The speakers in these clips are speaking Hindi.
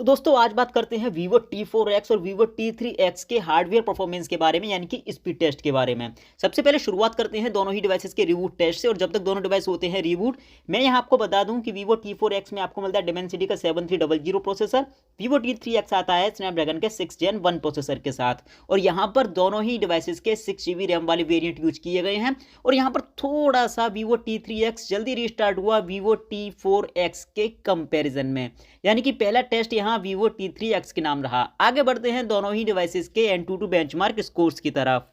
तो दोस्तों आज बात करते हैं Vivo T4X और Vivo T3X के हार्डवेयर परफॉर्मेंस के बारे में, यानी कि स्पीड टेस्ट के बारे में। सबसे पहले शुरुआत करते हैं दोनों ही डिवाइसेस के रिबूट टेस्ट से। और जब तक दोनों डिवाइस होते हैं रिबूट, मैं यहाँ आपको बता दूं कि Vivo T4X में आपको मिलता है Dimensity का 7300 प्रोसेसर। Vivo T3X आता है स्नैपड्रैगन के 6 Gen 1 प्रोसेसर के साथ। और यहाँ पर दोनों ही डिवाइसेस के 6GB रैम वाले वेरियंट यूज किए गए हैं। और यहाँ पर थोड़ा सा Vivo T3X जल्दी रिस्टार्ट हुआ Vivo T4X के कंपेरिजन में, यानी कि पहला टेस्ट यहाँ Vivo T3X के नाम रहा। आगे बढ़ते हैं दोनों ही डिवाइसेस के AnTuTu बेंचमार्क स्कोर्स की तरफ।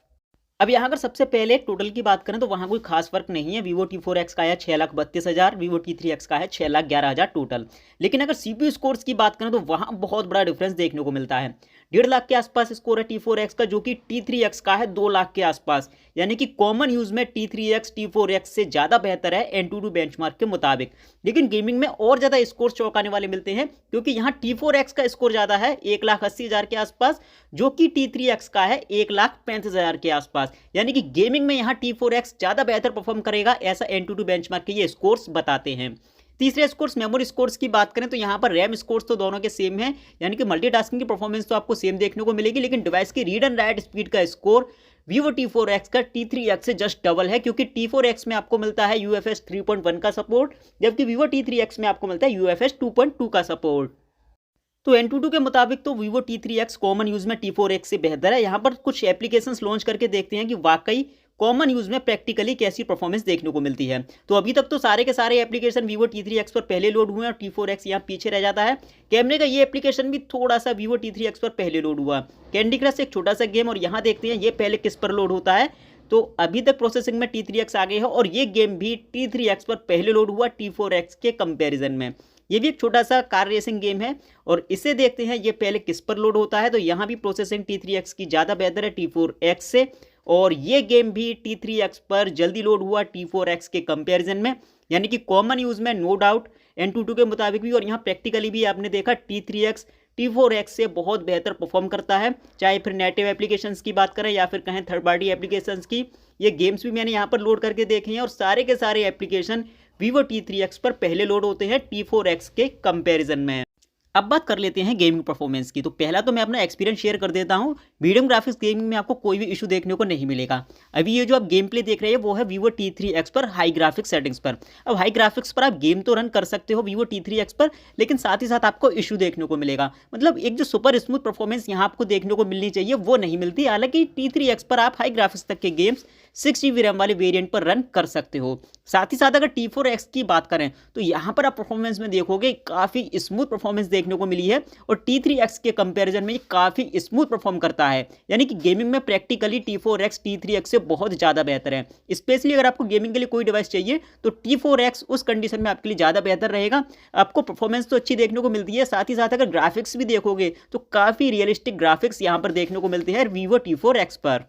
अब यहाँ अगर सबसे पहले टोटल की बात करें तो वहाँ कोई खास फर्क नहीं है। Vivo T4X का है 6,32,000, Vivo T3X का है 6,11,000 टोटल। लेकिन अगर CPU स्कोर्स की बात करें तो वहाँ बहुत बड़ा डिफरेंस देखने को मिलता है। 1.5 लाख के आसपास स्कोर है T4X का, जो कि T3X का है 2 लाख के आसपास। यानी कि कॉमन यूज में T3X T4X से ज़्यादा बेहतर है AnTuTu बेंचमार्क के मुताबिक। लेकिन गेमिंग में और ज़्यादा स्कोर चौंकाने वाले मिलते हैं, क्योंकि यहाँ T4X का स्कोर ज़्यादा है 1,80,000 के आसपास, जो कि T3X का है 1,35,000 के आसपास। यानी कि गेमिंग में यहाँ T4X ज़्यादा बेहतर परफॉर्म करेगा, ऐसा AnTuTu बेंचमार्क के ये स्कोर्स बताते हैं। तीसरे स्कोर्स मेमोरी स्कोर्स की बात करें तो यहाँ पर रैम स्कोर्स तो दोनों के सेम है, यानी कि मल्टीटास्किंग की परफॉर्मेंस तो आपको सेम देखने को मिलेगी। लेकिन डिवाइस की रीड एंड राइट स्पीड का स्कोर Vivo T4X का T3X से जस्ट डबल है, क्योंकि T4X में आपको मिलता है UFS 3.1 का सपोर्ट, जबकि Vivo T3X में आपको मिलता है UFS 2.2 का सपोर्ट। तो AnTuTu के मुताबिक तो Vivo T3X कॉमन यूज में T4X से बेहतर है। यहाँ पर कुछ एप्लीकेशंस लॉन्च करके देखते हैं कि वाकई कॉमन यूज में प्रैक्टिकली कैसी परफॉर्मेंस देखने को मिलती है। तो अभी तक तो सारे के सारे एप्लीकेशन Vivo T3X पर पहले लोड हुए और T4X यहाँ पीछे रह जाता है। कैमरे का ये एप्लीकेशन भी थोड़ा सा Vivo T3X पर पहले लोड हुआ। कैंडी क्रश एक छोटा सा गेम, और यहाँ देखते हैं ये पहले किस पर लोड होता है। तो अभी तक प्रोसेसिंग में T3X आगे है, और ये गेम भी T3X पर पहले लोड हुआ T4X के कंपेरिजन में। ये भी एक छोटा सा कार रेसिंग गेम है, और इसे देखते हैं ये पहले किस पर लोड होता है। तो यहाँ भी प्रोसेसिंग T3X की ज़्यादा बेहतर है T4X से, और ये गेम भी T3X पर जल्दी लोड हुआ T4X के कंपैरिजन में। यानी कि कॉमन यूज़ में नो डाउट AnTuTu के मुताबिक भी, और यहाँ प्रैक्टिकली भी आपने देखा T3X T4X से बहुत बेहतर परफॉर्म करता है। चाहे फिर नेटिव एप्लीकेशंस की बात करें या फिर कहें थर्ड पार्टी एप्लीकेशंस की। ये गेम्स भी मैंने यहाँ पर लोड करके देखे हैं, और सारे के सारे एप्लीकेशन Vivo T3X पर पहले लोड होते हैं T4X के कंपैरिजन में। अब बात कर लेते हैं गेमिंग परफॉर्मेंस की। तो पहला तो मैं अपना एक्सपीरियंस शेयर कर देता हूं। मीडियम ग्राफिक्स गेमिंग में आपको कोई भी इशू देखने को नहीं मिलेगा। अभी ये जो आप गेम प्ले देख रहे हैं वो है Vivo T3X पर हाई ग्राफिक्स सेटिंग्स पर। अब हाई ग्राफिक्स पर आप गेम तो रन कर सकते हो Vivo T3X पर, लेकिन साथ ही साथ आपको इशू देखने को मिलेगा। मतलब एक जो सुपर स्मूथ परफॉर्मेंस यहाँ आपको देखने को मिलनी चाहिए वो नहीं मिलती। हालांकि T3X पर आप हाई ग्राफिक्स तक के गेम्स 6GB रैम वाले वेरिएंट पर रन कर सकते हो। साथ ही साथ अगर T4X की बात करें तो यहाँ पर आप परफॉर्मेंस में देखोगे काफ़ी स्मूथ परफॉर्मेंस देखने को मिली है, और T3X के कंपैरिजन में ये काफ़ी स्मूथ परफॉर्म करता है। यानी कि गेमिंग में प्रैक्टिकली T4X T3X से बहुत ज़्यादा बेहतर है। स्पेशली अगर आपको गेमिंग के लिए कोई डिवाइस चाहिए तो T4X उस कंडीशन में आपके लिए ज़्यादा बेहतर रहेगा। आपको परफॉर्मेंस तो अच्छी देखने को मिलती है, साथ ही साथ अगर ग्राफिक्स भी देखोगे तो काफ़ी रियलिस्टिक ग्राफिक्स यहाँ पर देखने को मिलते हैं Vivo T4X पर।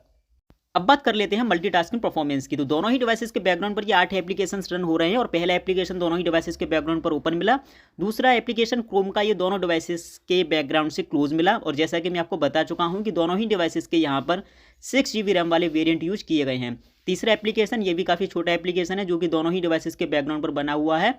अब बात कर लेते हैं मल्टीटास्किंग परफॉर्मेंस की। तो दोनों ही डिवाइसेस के बैकग्राउंड पर ये 8 एप्लीकेशंस रन हो रहे हैं, और पहला एप्लीकेशन दोनों ही डिवाइसेस के बैकग्राउंड पर ओपन मिला। दूसरा एप्लीकेशन क्रोम का ये दोनों डिवाइसेस के बैकग्राउंड से क्लोज मिला। और जैसा कि मैं आपको बता चुका हूं कि दोनों ही डिवाइसेस के यहाँ पर 6GB रैम वाले वेरिएंट यूज किए गए हैं। तीसरा एप्लीकेशन ये भी काफ़ी छोटा एप्लीकेशन है, जो कि दोनों ही डिवाइसेस के बैकग्राउंड पर बना हुआ है।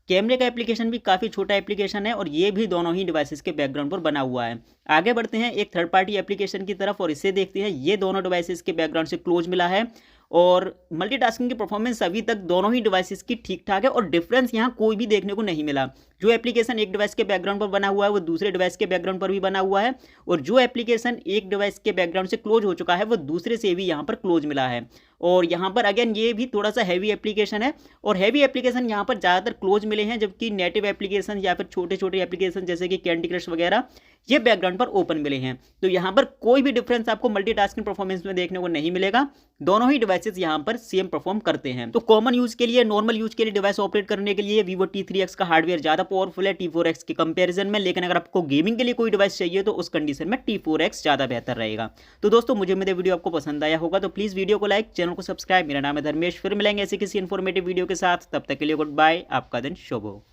कैमरे का एप्लीकेशन भी काफ़ी छोटा एप्लीकेशन है, और ये भी दोनों ही डिवाइसेस के बैकग्राउंड पर बना हुआ है। आगे बढ़ते हैं एक थर्ड पार्टी एप्लीकेशन की तरफ, और इसे देखते हैं ये दोनों डिवाइसेस के बैकग्राउंड से क्लोज मिला है। और मल्टीटास्किंग की परफॉर्मेंस अभी तक दोनों ही डिवाइसेस की ठीक ठाक है, और डिफरेंस यहाँ कोई भी देखने को नहीं मिला। जो एप्लीकेशन एक डिवाइस के बैकग्राउंड पर बना हुआ है वो दूसरे डिवाइस के बैकग्राउंड पर भी बना हुआ है, और जो एप्लीकेशन एक डिवाइस के बैकग्राउंड से क्लोज हो चुका है वो दूसरे से भी यहाँ पर क्लोज मिला है। और यहाँ पर अगेन ये भी थोड़ा सा हैवी एप्लीकेशन है, और हैवी एप्लीकेशन यहाँ पर ज़्यादातर क्लोज मिले हैं, जबकि नेटिव एप्लीकेशन या फिर छोटे छोटे एप्लीकेशन जैसे कि कैंडी क्रश वगैरह ये बैकग्राउंड पर ओपन मिले हैं। तो यहाँ पर कोई भी डिफरेंस आपको मल्टीटास्किंग परफॉर्मेंस में देखने को नहीं मिलेगा। दोनों ही डिवाइसेस यहाँ पर सेम परफॉर्म करते हैं। तो कॉमन यूज के लिए, नॉर्मल यूज के लिए डिवाइस ऑपरेट करने के लिए Vivo T3X का हार्डवेयर ज़्यादा पावरफुल है T4X के कंपैरिजन में। लेकिन अगर आपको गेमिंग के लिए कोई डिवाइस चाहिए तो उस कंडीशन में T4X ज़्यादा बेहतर रहेगा। तो दोस्तों मुझे मेरे वीडियो आपको पसंद आया होगा तो प्लीज़ वीडियो को लाइक, चैनल को सब्सक्राइब। मेरा नाम है धर्मेश, फिर मिलेंगे ऐसे किसी इन्फॉर्मेटिव वीडियो के साथ। तब तक के लिए गुड बाय, आपका दिन शुभ हो।